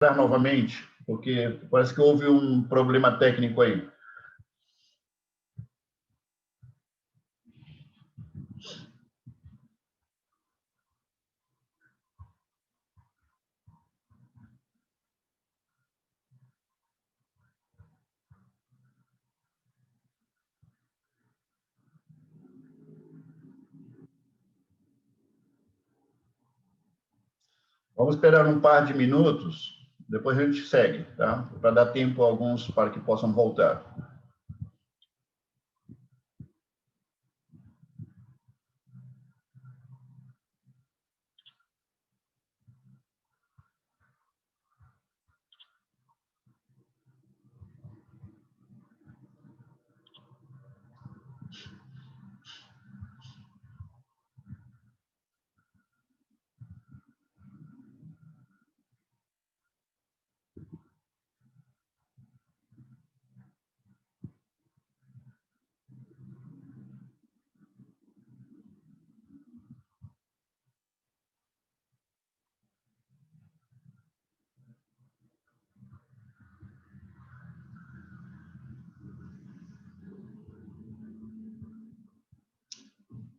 novamente, porque parece que houve um problema técnico aí. Vamos esperar um par de minutos, depois a gente segue, tá? Para dar tempo a alguns para que possam voltar.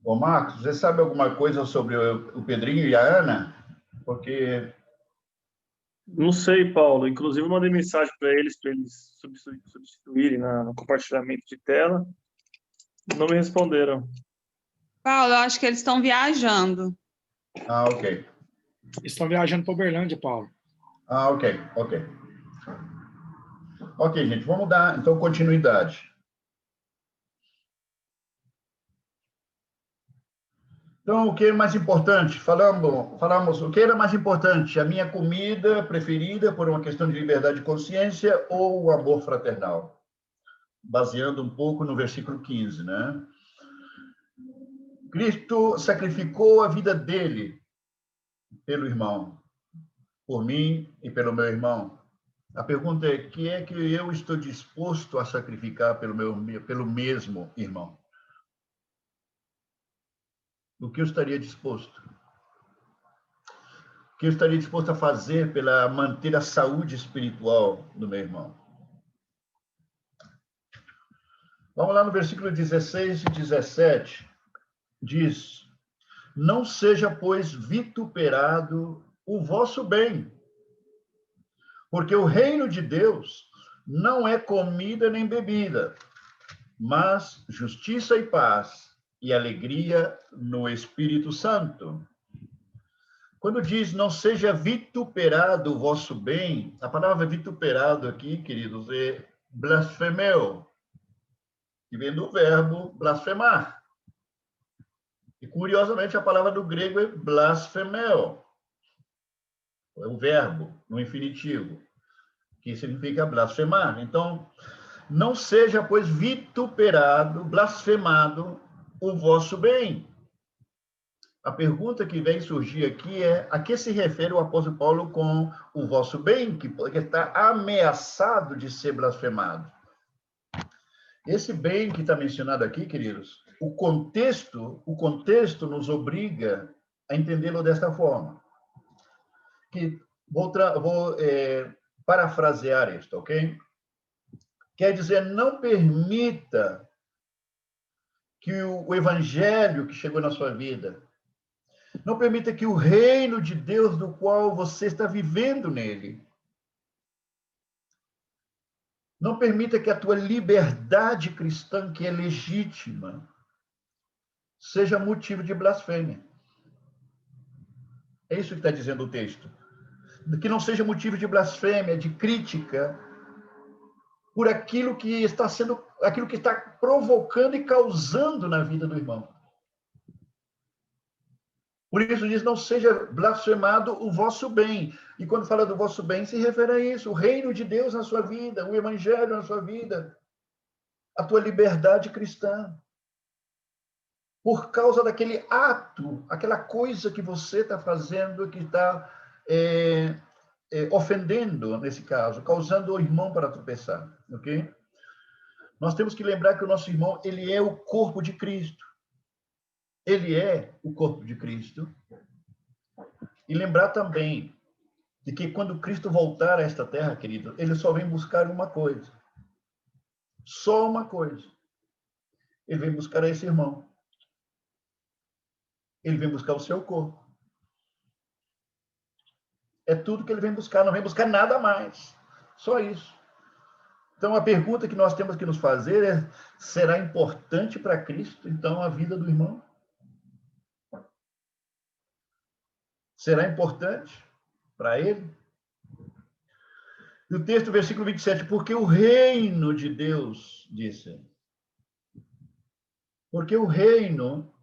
Ô, Marcos, você sabe alguma coisa sobre o Pedrinho e a Ana? Porque... Não sei, Paulo. Inclusive, eu mandei mensagem para eles substituírem no compartilhamento de tela. Não me responderam. Paulo, eu acho que eles estão viajando. Ah, ok. Estão viajando para Uberlândia, Paulo. Ah, ok, ok. Ok, gente, vamos dar, então, continuidade. Então, o que é mais importante? Falamos o que era mais importante? A minha comida preferida por uma questão de liberdade de consciência ou o amor fraternal? Baseando um pouco no versículo 15, né? Cristo sacrificou a vida dele pelo irmão, por mim e pelo meu irmão. A pergunta é: que é que eu estou disposto a sacrificar pelo mesmo irmão? O que eu estaria disposto? O que eu estaria disposto a fazer para manter a saúde espiritual do meu irmão? Vamos lá no versículo 16 e 17. Diz: não seja, pois, vituperado o vosso bem, porque o reino de Deus não é comida nem bebida, mas justiça e paz e alegria no Espírito Santo. Quando diz não seja vituperado o vosso bem, a palavra vituperado aqui, queridos, é blasfemeu, que vem do verbo blasfemar. E, curiosamente, a palavra do grego é blasfemeu. É o verbo, no infinitivo, que significa blasfemar. Então, não seja, pois, vituperado, blasfemado o vosso bem. A pergunta que vem surgir aqui é: a que se refere o apóstolo Paulo com o vosso bem, que está ameaçado de ser blasfemado? Esse bem que está mencionado aqui, queridos, o contexto nos obriga a entendê-lo desta forma. Que vou parafrasear isto, ok? Quer dizer, não permita que o evangelho que chegou na sua vida, não permita que o reino de Deus do qual você está vivendo nele, não permita que a tua liberdade cristã, que é legítima, seja motivo de blasfêmia. É isso que está dizendo o texto. Que não seja motivo de blasfêmia, de crítica, por aquilo que está provocando e causando na vida do irmão. Por isso diz, não seja blasfemado o vosso bem. E quando fala do vosso bem, se refere a isso, o reino de Deus na sua vida, o evangelho na sua vida, a tua liberdade cristã. Por causa daquele ato, aquela coisa que você está fazendo, que está ofendendo, nesse caso, causando o irmão para tropeçar, ok? Nós temos que lembrar que o nosso irmão, ele é o corpo de Cristo. Ele é o corpo de Cristo. E lembrar também de que quando Cristo voltar a esta terra, querido, ele só vem buscar uma coisa. Só uma coisa. Ele vem buscar esse irmão. Ele vem buscar o seu corpo. É tudo que ele vem buscar, não vem buscar nada mais. Só isso. Então, a pergunta que nós temos que nos fazer é: será importante para Cristo, então, a vida do irmão? Será importante para ele? E o texto, versículo 27, porque o reino de Deus, disse, porque o reino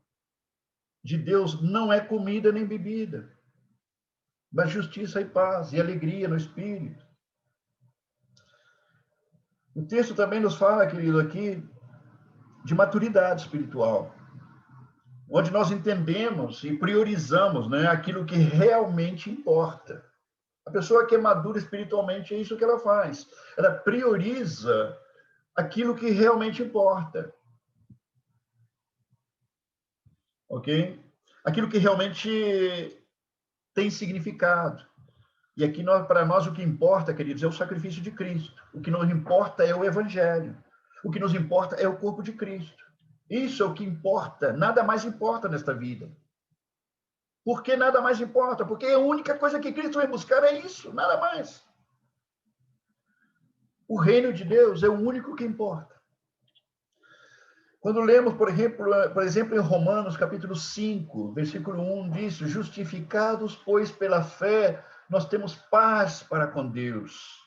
de Deus não é comida nem bebida, mas justiça e paz e alegria no Espírito. O texto também nos fala, querido, aqui, de maturidade espiritual, onde nós entendemos e priorizamos, né, aquilo que realmente importa. A pessoa que é madura espiritualmente, é isso que ela faz. Ela prioriza aquilo que realmente importa. Ok? Aquilo que realmente tem significado. E aqui, para nós, o que importa, queridos, é o sacrifício de Cristo. O que nos importa é o Evangelho. O que nos importa é o corpo de Cristo. Isso é o que importa. Nada mais importa nesta vida. Por que nada mais importa? Porque a única coisa que Cristo vem buscar é isso, nada mais. O reino de Deus é o único que importa. Quando lemos, por exemplo, em Romanos, capítulo 5, versículo 1, diz: justificados, pois, pela fé, nós temos paz para com Deus,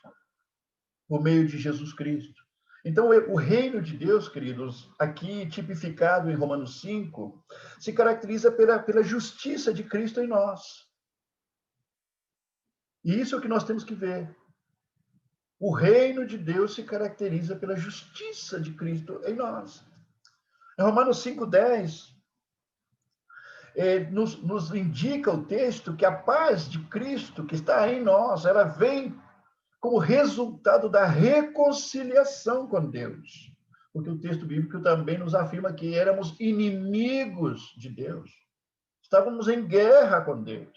por meio de Jesus Cristo. Então, o reino de Deus, queridos, aqui tipificado em Romanos 5, se caracteriza pela justiça de Cristo em nós. E isso é o que nós temos que ver. O reino de Deus se caracteriza pela justiça de Cristo em nós. Em Romanos 5,10, nos indica o texto que a paz de Cristo que está em nós, ela vem como resultado da reconciliação com Deus. Porque o texto bíblico também nos afirma que éramos inimigos de Deus. Estávamos em guerra com Deus.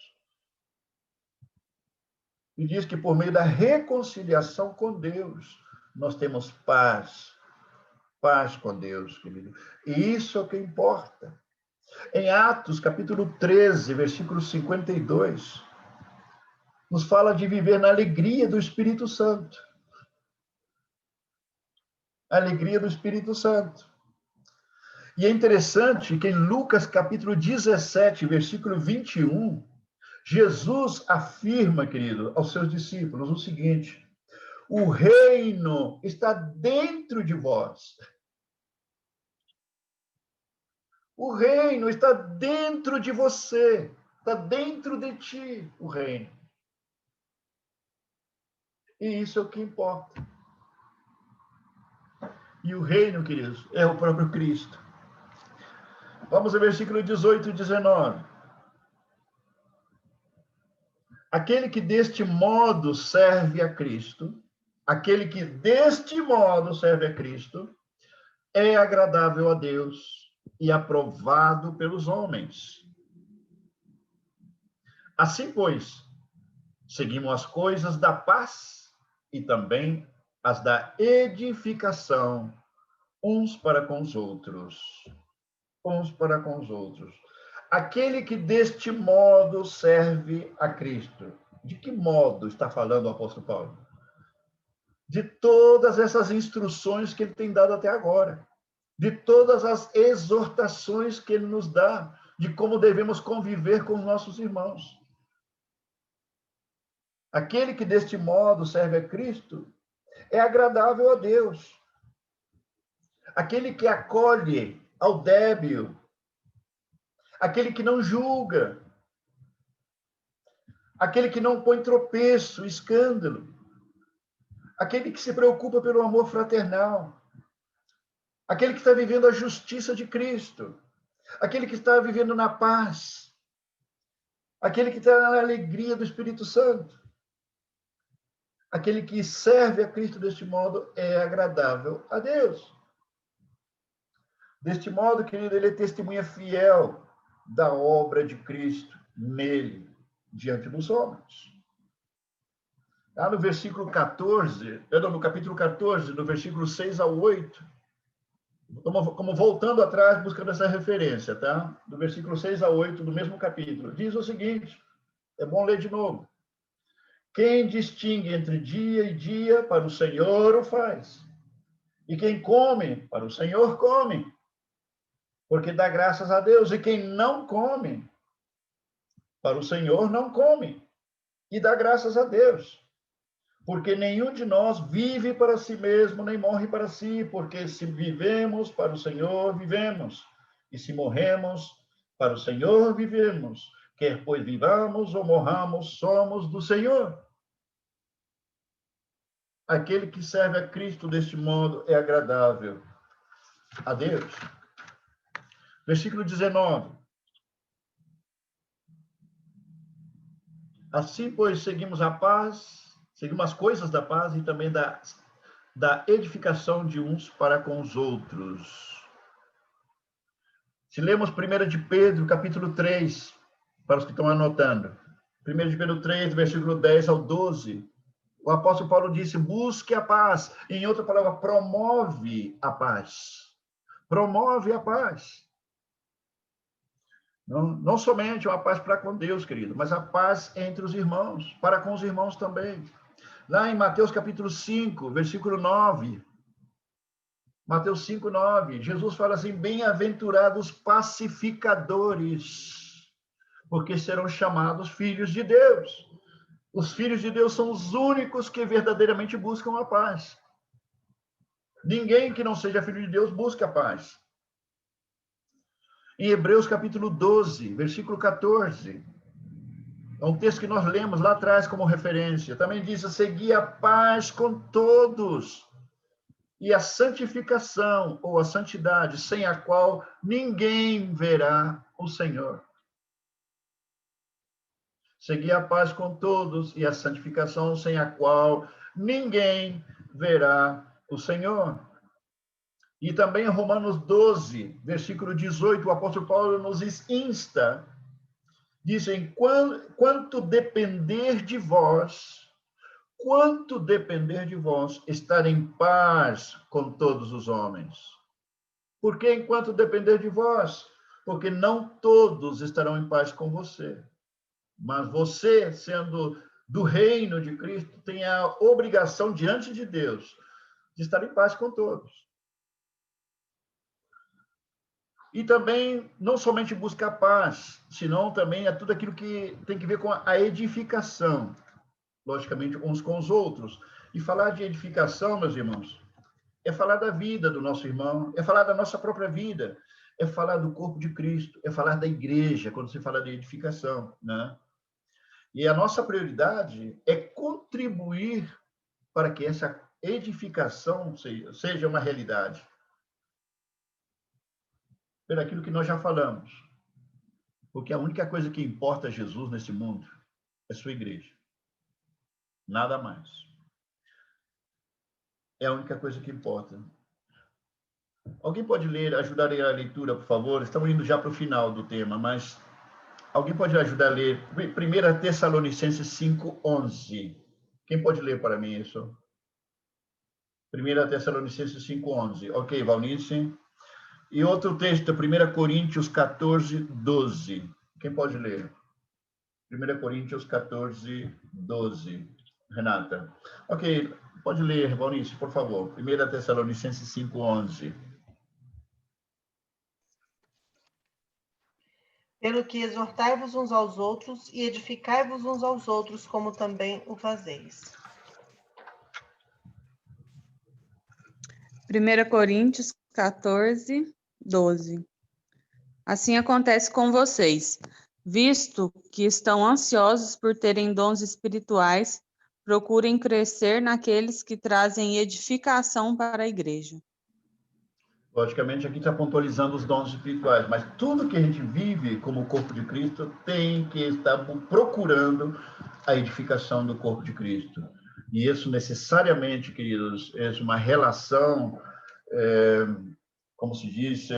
E diz que por meio da reconciliação com Deus, nós temos paz. Paz com Deus, querido. E isso é o que importa. Em Atos, capítulo 13, versículo 52, nos fala de viver na alegria do Espírito Santo. A alegria do Espírito Santo. E é interessante que em Lucas, capítulo 17, versículo 21, Jesus afirma, querido, aos seus discípulos o seguinte: o reino está dentro de vós. O reino está dentro de você. Está dentro de ti o reino. E isso é o que importa. E o reino, queridos, é o próprio Cristo. Vamos ao versículo 18 e 19. Aquele que deste modo serve a Cristo, aquele que deste modo serve a Cristo, é agradável a Deus e aprovado pelos homens. Assim, pois, seguimos as coisas da paz e também as da edificação, uns para com os outros. Uns para com os outros. Aquele que deste modo serve a Cristo. De que modo está falando o apóstolo Paulo? De todas essas instruções que ele tem dado até agora. De todas as exortações que ele nos dá, de como devemos conviver com os nossos irmãos. Aquele que deste modo serve a Cristo é agradável a Deus. Aquele que acolhe ao débil, aquele que não julga, aquele que não põe tropeço, escândalo, aquele que se preocupa pelo amor fraternal, aquele que está vivendo a justiça de Cristo, aquele que está vivendo na paz, aquele que está na alegria do Espírito Santo. Aquele que serve a Cristo deste modo é agradável a Deus. Deste modo, querido, ele é testemunha fiel da obra de Cristo nele, diante dos homens. Lá no versículo 14, no capítulo 14, no versículo 6 ao 8, como voltando atrás, buscando essa referência, tá? Do versículo 6 a 8, do mesmo capítulo, diz o seguinte, é bom ler de novo. Quem distingue entre dia e dia, para o Senhor o faz. E quem come, para o Senhor come, porque dá graças a Deus. E quem não come, para o Senhor não come, e dá graças a Deus. Porque nenhum de nós vive para si mesmo, nem morre para si, porque se vivemos para o Senhor, vivemos. E se morremos, para o Senhor vivemos. Quer pois vivamos ou morramos, somos do Senhor. Aquele que serve a Cristo deste modo é agradável a Deus. Versículo 19. Assim, pois, seguimos a paz, seguimos as coisas da paz e também da edificação de uns para com os outros. Se lemos 1 de Pedro, capítulo 3, para os que estão anotando. 1 de Pedro 3, versículo 10 ao 12. O apóstolo Paulo disse, busque a paz. Em outra palavra, promove a paz. Promove a paz. Não somente uma paz para com Deus, querido, mas a paz entre os irmãos, para com os irmãos também. Lá em Mateus capítulo 5, versículo 9. Mateus 5, 9. Jesus fala assim, bem-aventurados pacificadores, porque serão chamados filhos de Deus. Os filhos de Deus são os únicos que verdadeiramente buscam a paz. Ninguém que não seja filho de Deus busca a paz. Em Hebreus capítulo 12, versículo 14, é um texto que nós lemos lá atrás como referência. Também diz, segui a paz com todos e a santificação ou a santidade, sem a qual ninguém verá o Senhor. Segui a paz com todos e a santificação, sem a qual ninguém verá o Senhor. E também em Romanos 12, versículo 18, o apóstolo Paulo nos insta, dizem, quanto depender de vós, estar em paz com todos os homens. Por que enquanto depender de vós? Porque não todos estarão em paz com você. Mas você, sendo do reino de Cristo, tem a obrigação diante de Deus de estar em paz com todos. E também, não somente buscar paz, senão também é tudo aquilo que tem que ver com a edificação, logicamente, uns com os outros. E falar de edificação, meus irmãos, é falar da vida do nosso irmão, é falar da nossa própria vida, é falar do corpo de Cristo, é falar da igreja, quando se fala de edificação, né? E a nossa prioridade é contribuir para que essa edificação seja uma realidade. Por aquilo que nós já falamos. Porque a única coisa que importa a Jesus nesse mundo é sua igreja. Nada mais. É a única coisa que importa. Alguém pode ler, ajudar a ler a leitura, por favor? Estamos indo já para o final do tema, mas alguém pode ajudar a ler 1 Tessalonicenses 5:11. Quem pode ler para mim isso? 1 Tessalonicenses 5:11. Ok, Valnice. E outro texto, 1 Coríntios 14:12. Quem pode ler? 1 Coríntios 14:12. Renata. Ok, pode ler, Valnice, por favor. 1 Tessalonicenses 5:11. Pelo que exortai-vos uns aos outros e edificai-vos uns aos outros, como também o fazeis. 1 Coríntios 14:12. Assim acontece com vocês, visto que estão ansiosos por terem dons espirituais, procurem crescer naqueles que trazem edificação para a igreja. Logicamente, aqui está pontualizando os dons espirituais, mas tudo que a gente vive como corpo de Cristo tem que estar procurando a edificação do corpo de Cristo. E isso necessariamente, queridos, é uma relação, como se diz,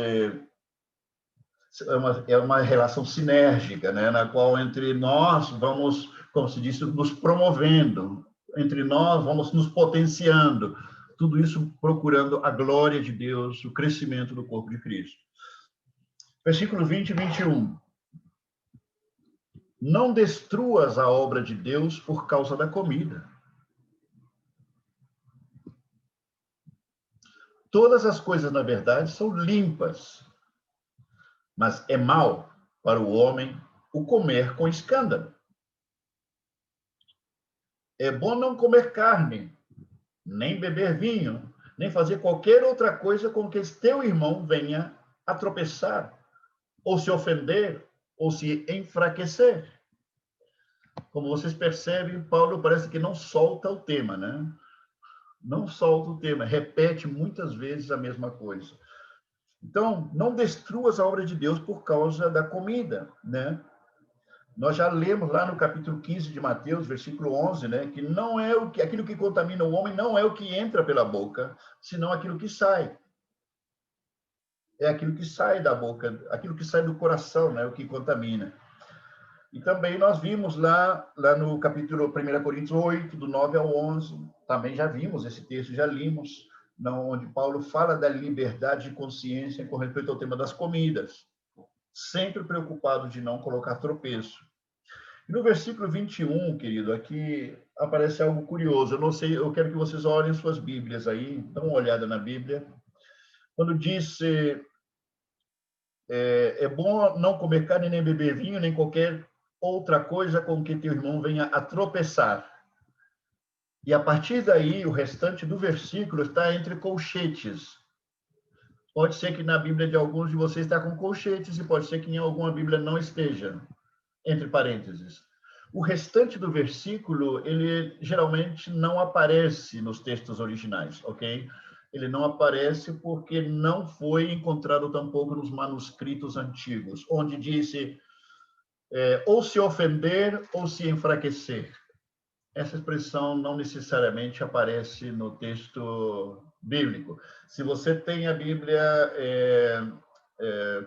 é uma relação sinérgica, né, na qual entre nós vamos, como se diz, nos promovendo. entre nós, vamos nos potenciando. Tudo isso procurando a glória de Deus, o crescimento do corpo de Cristo. Versículo 20 e 21. Não destruas a obra de Deus por causa da comida. Todas as coisas, na verdade, são limpas, mas é mal para o homem o comer com escândalo. É bom não comer carne, nem beber vinho, nem fazer qualquer outra coisa com que teu irmão venha a tropeçar, ou se ofender, ou se enfraquecer. Como vocês percebem, Paulo parece que não solta o tema, né? Não solta o tema, repete muitas vezes a mesma coisa. Então, não destruas a obra de Deus por causa da comida, né? Nós já lemos lá no capítulo 15 de Mateus, versículo 11, né, que não é aquilo que contamina o homem não é o que entra pela boca, senão aquilo que sai. É aquilo que sai da boca, aquilo que sai do coração, né, o que contamina. E também nós vimos lá no capítulo 1 Coríntios 8, do 9 ao 11, também já vimos esse texto, já limos, onde Paulo fala da liberdade de consciência com respeito ao tema das comidas, sempre preocupado de não colocar tropeço. E no versículo 21, querido, aqui aparece algo curioso. Eu não sei, eu quero que vocês olhem suas Bíblias aí, dão uma olhada na Bíblia. Quando diz é bom não comer carne, nem beber vinho, nem qualquer outra coisa com que teu irmão venha a tropeçar. E a partir daí, o restante do versículo está entre colchetes. Pode ser que na Bíblia de alguns de vocês está com colchetes e pode ser que em alguma Bíblia não esteja, entre parênteses. O restante do versículo, ele geralmente não aparece nos textos originais, ok? Ele não aparece porque não foi encontrado tampouco nos manuscritos antigos, onde disse ou se ofender ou se enfraquecer. Essa expressão não necessariamente aparece no texto bíblico. Se você tem a Bíblia,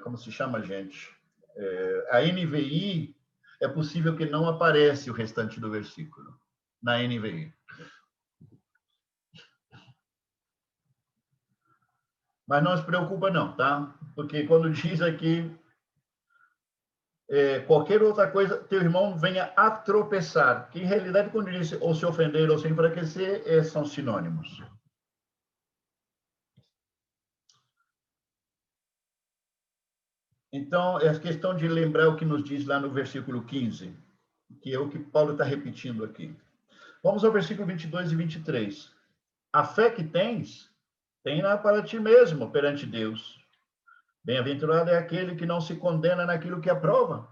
como se chama, gente? A NVI, é possível que não aparece o restante do versículo na NVI. Mas não se preocupa não, tá? Porque quando diz aqui qualquer outra coisa, teu irmão venha a tropeçar, que em realidade quando diz ou se ofender ou se enfraquecer, são sinônimos. Então, é a questão de lembrar o que nos diz lá no versículo 15, que é o que Paulo está repetindo aqui. Vamos ao versículo 22 e 23. A fé que tens, tem-na para ti mesmo perante Deus. Bem-aventurado é aquele que não se condena naquilo que aprova.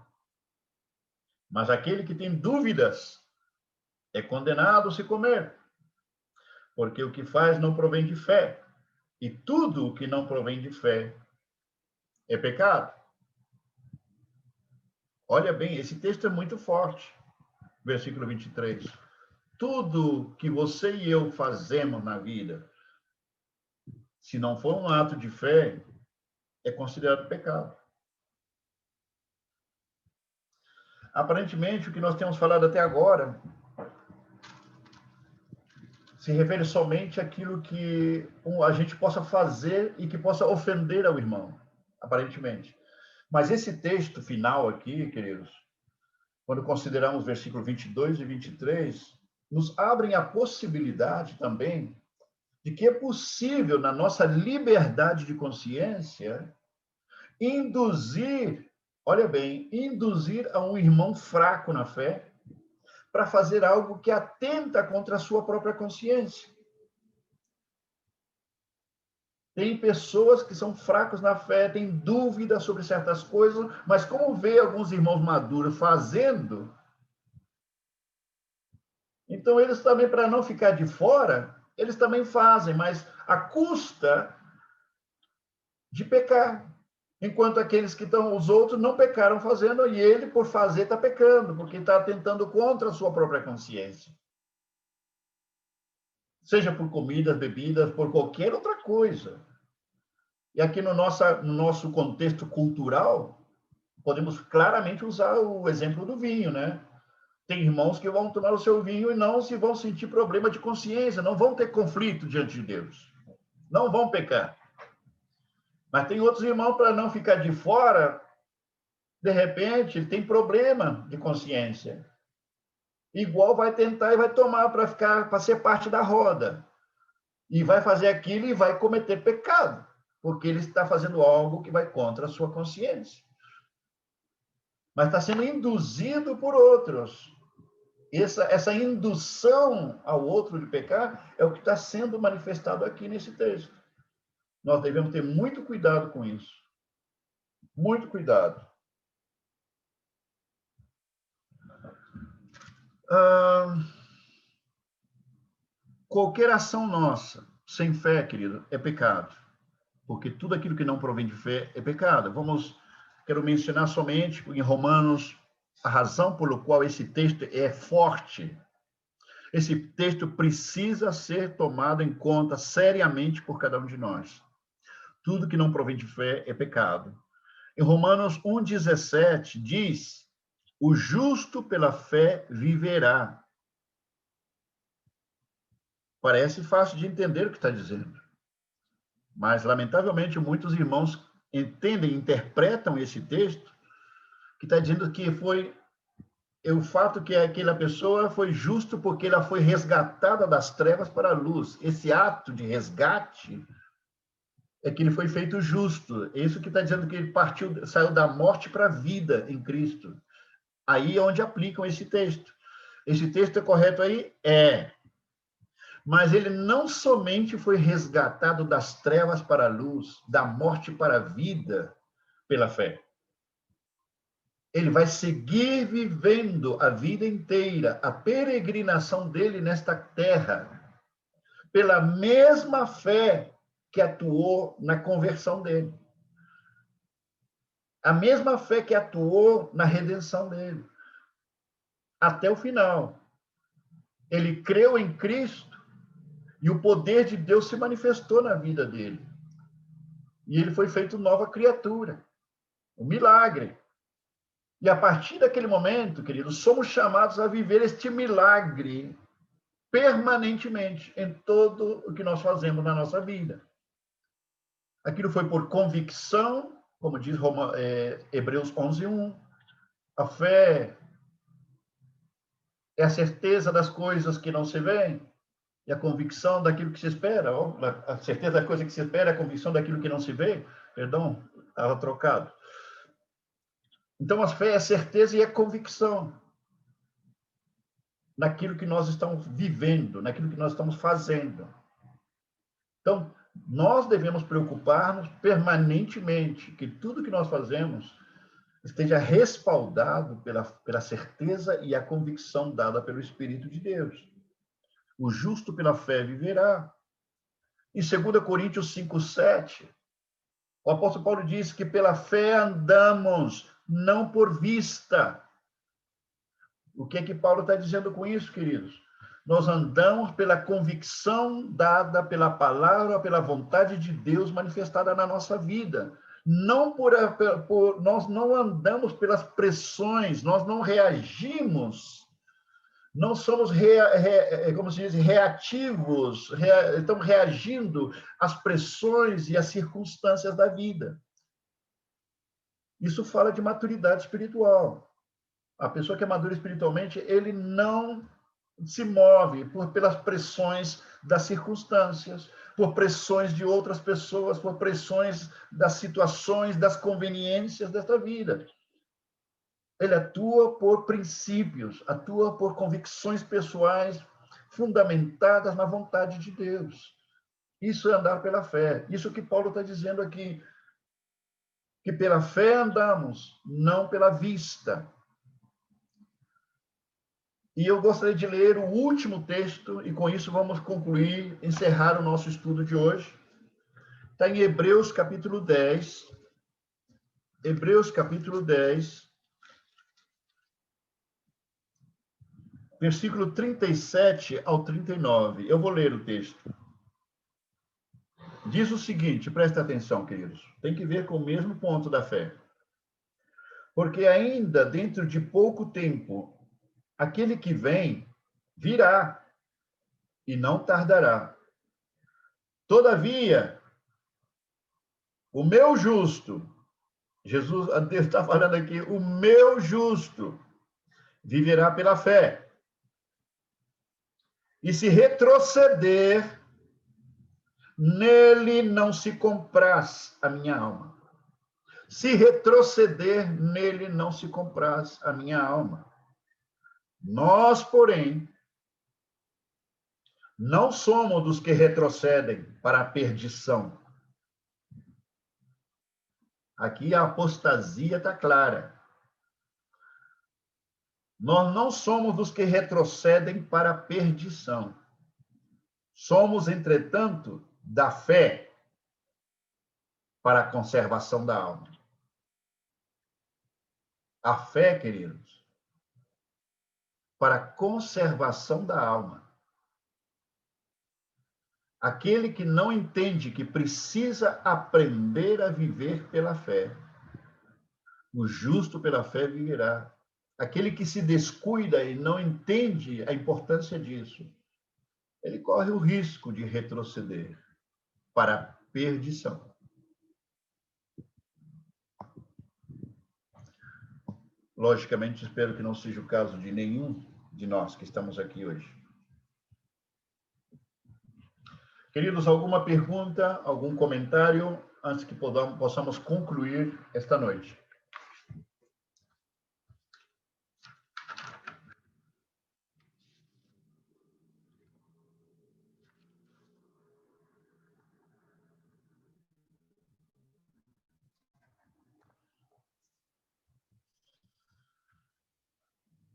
Mas aquele que tem dúvidas é condenado se comer. Porque o que faz não provém de fé. E tudo o que não provém de fé é pecado. Olha bem, esse texto é muito forte. Versículo 23. Tudo que você e eu fazemos na vida, se não for um ato de fé, é considerado pecado. Aparentemente, o que nós temos falado até agora se refere somente àquilo que a gente possa fazer e que possa ofender ao irmão, aparentemente. Mas esse texto final aqui, queridos, quando consideramos versículos 22 e 23, nos abrem a possibilidade também de que é possível, na nossa liberdade de consciência, induzir, olha bem, induzir a um irmão fraco na fé para fazer algo que atenta contra a sua própria consciência. Tem pessoas que são fracos na fé, têm dúvidas sobre certas coisas, mas como vê alguns irmãos maduros fazendo, então eles também, para não ficar de fora, eles também fazem, mas à custa de pecar. Enquanto aqueles que estão, os outros não pecaram fazendo, e ele, por fazer, está pecando, porque está atentando contra a sua própria consciência. Seja por comidas, bebidas, por qualquer outra coisa. E aqui no nosso contexto cultural, podemos claramente usar o exemplo do vinho, né? Tem irmãos que vão tomar o seu vinho e não se vão sentir problema de consciência, não vão ter conflito diante de Deus. Não vão pecar. Mas tem outros irmãos, para não ficar de fora, de repente, ele tem problema de consciência. Igual vai tentar e vai tomar para ser parte da roda. E vai fazer aquilo e vai cometer pecado, porque ele está fazendo algo que vai contra a sua consciência. Mas está sendo induzido por outros. Essa indução ao outro de pecar é o que está sendo manifestado aqui nesse texto. Nós devemos ter muito cuidado com isso. Muito cuidado. Qualquer ação nossa, sem fé, querido, é pecado. Porque tudo aquilo que não provém de fé é pecado. Quero mencionar somente em Romanos a razão pela qual esse texto é forte. Esse texto precisa ser tomado em conta seriamente por cada um de nós. Tudo que não provém de fé é pecado. Em Romanos 1,17 diz: o justo pela fé viverá. Parece fácil de entender o que está dizendo. Mas, lamentavelmente, muitos irmãos interpretam esse texto, que está dizendo que foi o fato que aquela pessoa foi justo porque ela foi resgatada das trevas para a luz. Esse ato de resgate é que ele foi feito justo. É isso que está dizendo que ele saiu da morte para a vida em Cristo. Aí é onde aplicam esse texto. Esse texto é correto aí? É. Mas ele não somente foi resgatado das trevas para a luz, da morte para a vida, pela fé. Ele vai seguir vivendo a vida inteira, a peregrinação dele nesta terra, pela mesma fé que atuou na conversão dele. A mesma fé que atuou na redenção dele. Até o final. Ele creu em Cristo e o poder de Deus se manifestou na vida dele. E ele foi feito nova criatura. Um milagre. E a partir daquele momento, queridos, somos chamados a viver este milagre permanentemente em todo o que nós fazemos na nossa vida. Aquilo foi por convicção, como diz Hebreus 11:1. A fé é a certeza das coisas que não se veem e a convicção daquilo que se espera. A certeza da coisa que se espera é a convicção daquilo que não se vê. Perdão, estava trocado. Então, a fé é a certeza e a convicção naquilo que nós estamos vivendo, naquilo que nós estamos fazendo. Então, nós devemos preocupar-nos permanentemente que tudo que nós fazemos esteja respaldado pela certeza e a convicção dada pelo Espírito de Deus. O justo pela fé viverá. Em 2 Coríntios 5:7, o apóstolo Paulo diz que pela fé andamos, não por vista. O que é que Paulo está dizendo com isso, queridos? Nós andamos pela convicção dada pela palavra, pela vontade de Deus manifestada na nossa vida. Não nós não andamos pelas pressões, nós não reagimos, não somos, como se diz, reativos, estamos reagindo às pressões e às circunstâncias da vida. Isso fala de maturidade espiritual. A pessoa que é madura espiritualmente, ele não se move pelas pressões das circunstâncias, por pressões de outras pessoas, por pressões das situações, das conveniências desta vida. Ele atua por princípios, atua por convicções pessoais fundamentadas na vontade de Deus. Isso é andar pela fé. Isso que Paulo está dizendo aqui, que pela fé andamos, não pela vista. E eu gostaria de ler o último texto, e com isso vamos concluir, encerrar o nosso estudo de hoje. Está em Hebreus capítulo 10. Hebreus capítulo 10, versículo 37 ao 39. Eu vou ler o texto. Diz o seguinte, presta atenção, queridos. Tem que ver com o mesmo ponto da fé. Porque ainda dentro de pouco tempo aquele que vem virá e não tardará. Todavia, o meu justo, Jesus, Deus está falando aqui, o meu justo viverá pela fé. E se retroceder, nele não se compraz a minha alma. Se retroceder, nele não se compraz a minha alma. Nós, porém, não somos dos que retrocedem para a perdição. Aqui a apostasia está clara. Nós não somos dos que retrocedem para a perdição. Somos, entretanto, da fé para a conservação da alma. A fé, queridos, para a conservação da alma. Aquele que não entende que precisa aprender a viver pela fé, o justo pela fé viverá. Aquele que se descuida e não entende a importância disso, ele corre o risco de retroceder para a perdição. Logicamente, espero que não seja o caso de nenhum de nós que estamos aqui hoje. Queridos, alguma pergunta, algum comentário, antes que possamos concluir esta noite?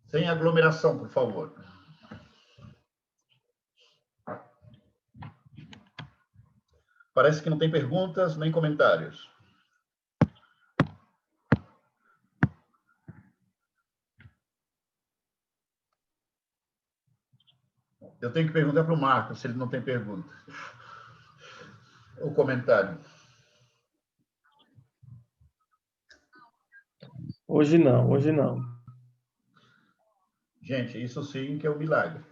Sem aglomeração, por favor. Parece que não tem perguntas nem comentários. Eu tenho que perguntar para o Marcos se ele não tem pergunta. O comentário. Hoje não, hoje não. Gente, isso sim que é um milagre.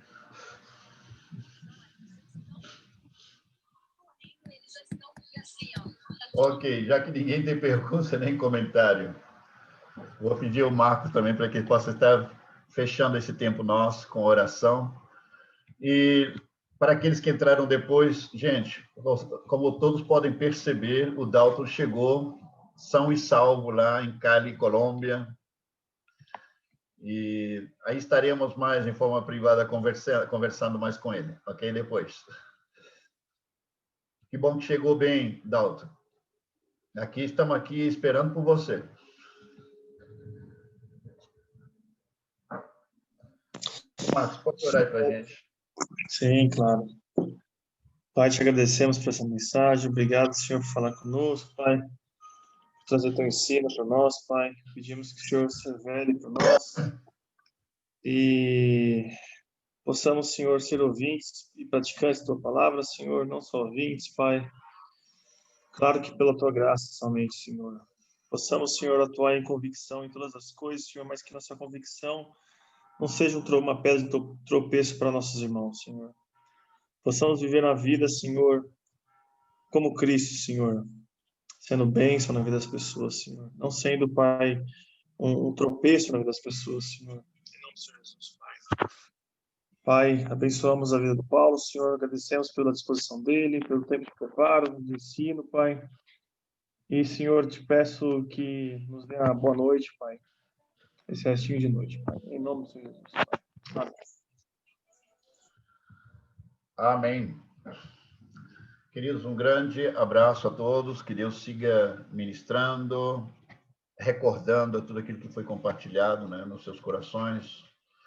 Ok, já que ninguém tem pergunta nem comentário, vou pedir ao Marcos também para que ele possa estar fechando esse tempo nosso com oração. E para aqueles que entraram depois, gente, como todos podem perceber, o Dalton chegou são e salvo lá em Cali, Colômbia. E aí estaremos mais em forma privada conversando mais com ele, ok? Depois. Que bom que chegou bem, Dalton. Aqui estamos aqui esperando por você. Marcos, pode orar aí para a gente. Sim, claro. Pai, te agradecemos por essa mensagem. Obrigado, Senhor, por falar conosco, Pai. Por trazer teu ensino para nós, Pai. Pedimos que o Senhor se revele para nós. E possamos, Senhor, ser ouvintes e praticantes da tua palavra, Senhor, não só ouvintes, Pai. Claro que pela tua graça somente, Senhor. Possamos, Senhor, atuar em convicção em todas as coisas, Senhor, mas que nossa convicção não seja uma pedra de tropeço para nossos irmãos, Senhor. Possamos viver na vida, Senhor, como Cristo, Senhor, sendo bênção na vida das pessoas, Senhor. Não sendo, Pai, um tropeço na vida das pessoas, Senhor. Em nome do Senhor Jesus, Pai. Pai, abençoamos a vida do Paulo, Senhor. Agradecemos pela disposição dele, pelo tempo de preparo, de ensino, Pai. E, Senhor, te peço que nos dê uma boa noite, Pai. Esse restinho de noite, Pai. Em nome do Senhor Jesus, Pai. Amém. Amém. Queridos, um grande abraço a todos. Que Deus siga ministrando, recordando tudo aquilo que foi compartilhado, né, nos seus corações.